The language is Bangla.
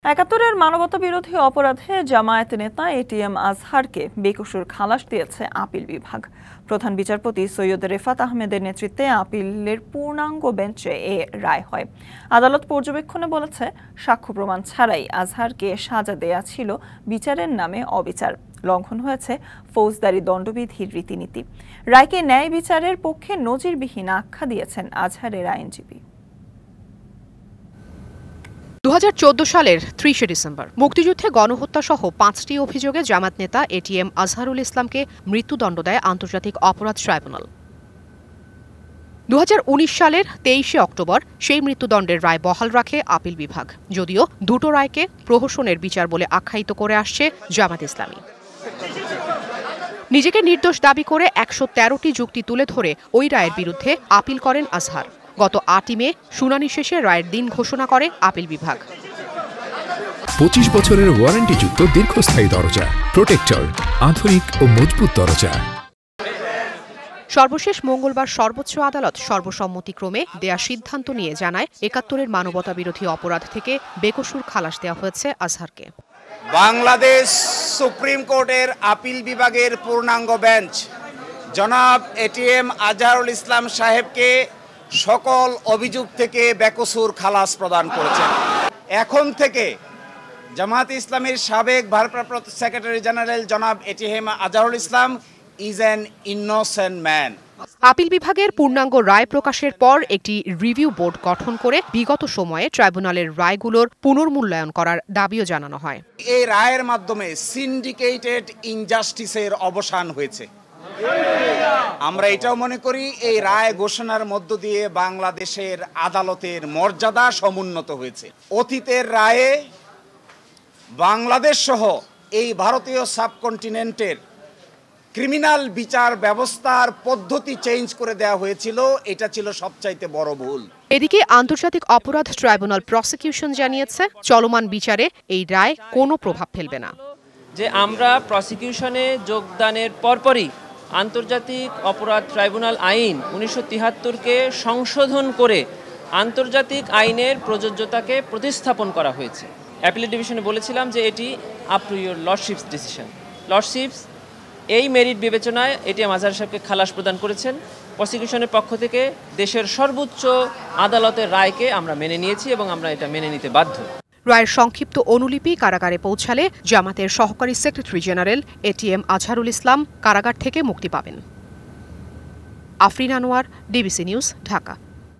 একাত্তরের মানবতাবিরোধী অপরাধে জামায়াত নেতা এটিএম আজহারকে বেকসুর খালাস দিয়েছে আপিল বিভাগ। প্রধান বিচারপতি সৈয়দ রেফাত আহমেদের নেতৃত্বে আপিলের পূর্ণাঙ্গ বেঞ্চে এ রায় হয়। আদালত পর্যবেক্ষণে বলেছে, সাক্ষ্য প্রমাণ ছাড়াই আজহারকে সাজা দেয়া ছিল বিচারের নামে অবিচার, লঙ্ঘন হয়েছে ফৌজদারি দণ্ডবিধির রীতিনীতি। রায়কে ন্যায় বিচারের পক্ষে নজিরবিহীন আখ্যা দিয়েছেন আজহারের আইনজীবী। 2014 সালের 30 ডিসেম্বর মুক্তিযুদ্ধে গণহত্যা সহ 5টি অভিযোগে জামাত নেতা এটিএম আজহারুল ইসলামকে মৃত্যুদণ্ড দেয় আন্তর্জাতিক অপরাধ ট্রাইব্যুনাল। 2019 সালের 23 অক্টোবর সেই মৃত্যুদণ্ডের রায় বহাল রাখে আপিল বিভাগ, যদিও দুটো রায়কে প্রহসনের বিচার বলে আখ্যায়িত করে আসছে জামাত ইসলামী। নিজেকে নির্দোষ দাবি করে 113টি যুক্তি তুলে ধরে ওই রায়ের বিরুদ্ধে আপিল করেন আজহার। গত 8 মে শুনানি শেষে রায়ের দিন ঘোষণা করে আপিল বিভাগ। 25 বছরের ওয়ারেন্টিযুক্ত দীর্ঘস্থায়ী দরজা প্রোটেক্টর, আধুনিক ও মজবুত দরজা। সর্বশেষ মঙ্গলবার সর্বোচ্চ আদালত সর্বসম্মতিক্রমে দেয়া সিদ্ধান্ত নিয়ে জানায়, 71-এর মানবতাবিরোধী অপরাধ থেকে বেকসুর খালাস দেওয়া হয়েছে আজহারকে। বাংলাদেশ সুপ্রিম কোর্টের আপিল বিভাগের পূর্ণাঙ্গ বেঞ্চ জনাব এটিএম আজহারুল ইসলাম সাহেবকে সকল অভিযোগ থেকে বেকসুর খালাস প্রদান করেছেন। এখন থেকে জামায়াত ইসলামীর সাবেক ভারপ্রাপ্ত সেক্রেটারি জেনারেল জনাব ATM Azharul Islam is an innocent man. Appeal বিভাগের পূর্ণাঙ্গ রায় প্রকাশের পর একটি রিভিউ বোর্ড গঠন করে বিগত সময়ে ট্রাইব্যুনালের রায়গুলোর পুনর্মূল্যায়ন করার দাবিও জানানো হয়। এই রায়ের মাধ্যমে সিন্ডিকেটেড ইনজাস্টিসের অবসান হয়েছে। আমরা এটাও মনে করি এই রায় ঘোষণার মধ্য দিয়ে বাংলাদেশের আদালতের মর্যাদা সমুন্নত হয়েছে। অতীতের রায়ে বাংলাদেশ সহ এই ভারতীয় সাবকন্টিনেন্টের ক্রিমিনাল বিচার ব্যবস্থার পদ্ধতি চেঞ্জ করে দেওয়া হয়েছিল, এটা ছিল সবচাইতে বড় ভুল। এদিকে আন্তর্জাতিক অপরাধ ট্রাইব্যুনাল প্রসিকিউশন জানিয়েছে, চলমান বিচারে এই রায় কোনো প্রভাব ফেলবে না। যে আমরা প্রসিকিউশনে যোগদানের পরপরই আন্তর্জাতিক অপরাধ ট্রাইব্যুনাল আইন 1973-কে সংশোধন করে আন্তর্জাতিক আইনের প্রযোজ্যতাকে প্রতিস্থাপন করা হয়েছে। অ্যাপিলেট ডিভিশনে বলেছিলাম যে এটি up to your lordships decision. Lordships এই মেরিট বিবেচনায় এটিএম আজহার সাহেবকে খালাস প্রদান করেছেন। প্রসিকিউশনের পক্ষ থেকে দেশের সর্বোচ্চ আদালতের রায়কে আমরা মেনে নিয়েছি এবং আমরা এটা মেনে নিতে বাধ্য। রায়ের সংক্ষিপ্ত অনুলিপি কারাগারে পৌঁছালে জামাতের সহকারী secretary general ATM Azharul Islam কারাগার থেকে মুক্তি পাবেন। Afrin Anwar, DBC news, Dhaka.